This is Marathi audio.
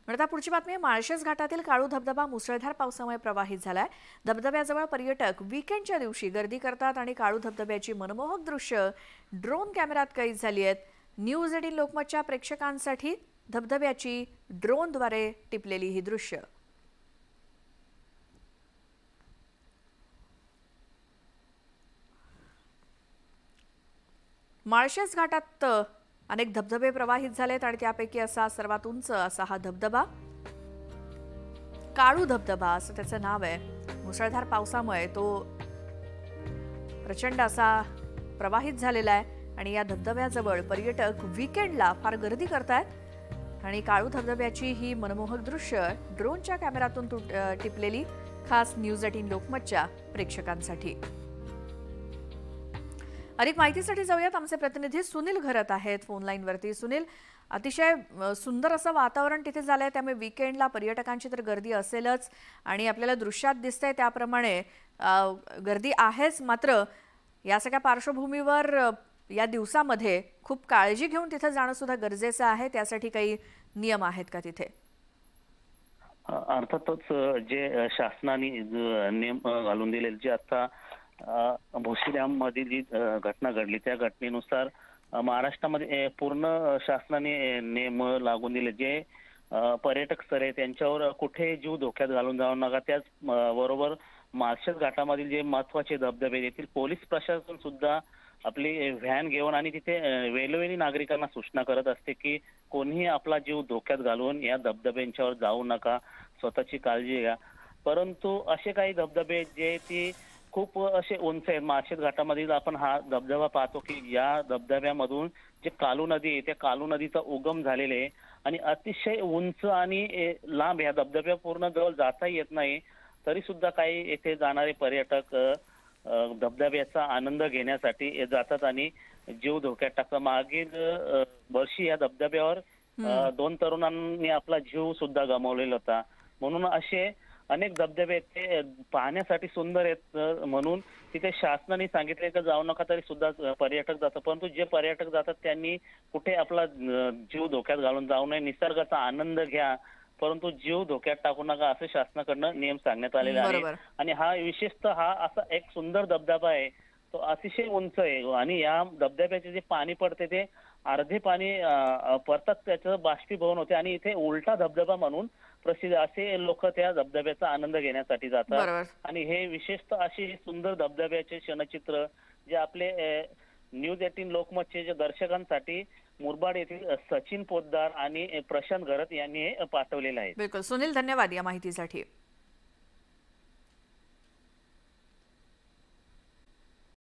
आता पुढची बातमी आहे। माळशेज घाटातील काळू धबधबा मुसळधार पावसामुळे प्रवाहित झालाय। धबधब्याजवळ पर्यटक वीकेंडच्या दिवशी गर्दी करतात आणि काळू धबधब्याची मनमोहक दृश्य ड्रोन कॅमेऱ्यात कैद झाली आहेत। न्यूज 18 लोकमतच्या प्रेक्षकांसाठी धबधब्याची ड्रोनद्वारे टिपलेली ही दृश्य। माळशेज घाटात अनेक धबधबे प्रवाहित झालेत आणि त्यापैकी असा सर्वात उंच असा हा धबधबा काळू धबधबा असं त्याचं नाव आहे। मुसळधार पावसामुळे तो प्रचंड असा प्रवाहित झालेला आहे आणि या धबधब्याजवळ पर्यटक वीकेंडला फार गर्दी करतात आणि काळू धबधब्याची ही मनमोहक दृश्य ड्रोनच्या कॅमेऱ्यातून टिपलेली खास न्यूज 18 लोकमतच्या प्रेक्षकांसाठी। अधिक माहितीसाठी जाऊयात, आमचे प्रतिनिधी सुनील घरत आहेत फोन लाईन वरती। सुनील, अतिशय सुंदर असं वातावरण तिथे झालंय, त्यामुळे वीकेंडला पर्यटकांची तर गर्दी असेलच आणि आपल्याला दृश्यात दिसतंय त्याप्रमाणे गर्दी आहेच। मात्र या सगळ्या पार्श्वभूमीवर या दिवसामध्ये खूप काळजी घेऊन तिथे जाणं सुद्धा गरजेचं आहे। त्यासाठी काही नियम आहेत का तिथे? अर्थातच जे शासनाने नियम घालून दिलेले, जे आता भोशी डॅम मध्ये जी घटना घडली त्या घटनेनुसार महाराष्ट्रामध्ये पूर्ण शासनाने नियम लागून दिले। जे पर्यटक स्थळ आहे त्यांच्यावर कुठे जीव धोक्यात घालून जाऊ नका। त्याच बरोबर माळशेज घाटामधील जे महत्त्वाचे धबधबे येथील पोलीस प्रशासन सुद्धा आपली व्हॅन घेऊन आणि तिथे वेळोवेळी नागरिकांना सूचना करत असते की कोणीही आपला जीव धोक्यात घालून या धबधब्यांच्यावर जाऊ नका, स्वतःची काळजी घ्या। परंतु असे काही धबधबे जे ती खूप असे उंच आहेत, माळशेज घाटामधील आपण हा धबधबा पाहतो की या धबधब्यामधून जे कालू नदी आहे त्या कालू नदीचा उगम झालेला आहे आणि अतिशय उंच आणि लांब या धबधब्या पूर्ण जवळ जाता येत नाही, तरी सुद्धा काही येथे जाणारे पर्यटक धबधब्याचा आनंद घेण्यासाठी जातात आणि जीव धोक्यात टाकतात। मागील वर्षी या धबधब्यावर 2 तरुणांनी आपला जीव सुद्धा गमावलेला होता। म्हणून असे अनेक धबधबे ते पाहण्यासाठी सुंदर आहेत, म्हणून तिथे शासनाने सांगितले की जाऊ नका, तरी सुद्धा पर्यटक जातात। परंतु जे पर्यटक जातात त्यांनी कुठे आपला जीव धोक्यात घालून जाऊ नये, निसर्गाचा आनंद घ्या परंतु जीव धोक्यात टाकू नका असे शासनाकडून नियम सांगण्यात आलेले आहे। आणि हा विशेषतः हा असा एक सुंदर धबधबा आहे, तो अतिशय उंच आहे आणि या धबधब्याचे जे पाणी पडते ते अर्धे पाणी परतात त्याचं बाष्पीभवन होते आणि इथे उलटा धबधबा म्हणून प्रसिद्ध असे लोक त्या धबधब्याचा आनंद घेण्यासाठी जातात। आणि हे विशेषतः असे सुंदर धबधब्याचे क्षणचित्र जे आपले न्यूज 18 लोकमतचे जे दर्शकांसाठी मुरबाड येथील सचिन पोद्दार आणि प्रशांत घरत यांनी पाठवलेले आहे। बिलकुल सुनील, धन्यवाद या माहितीसाठी।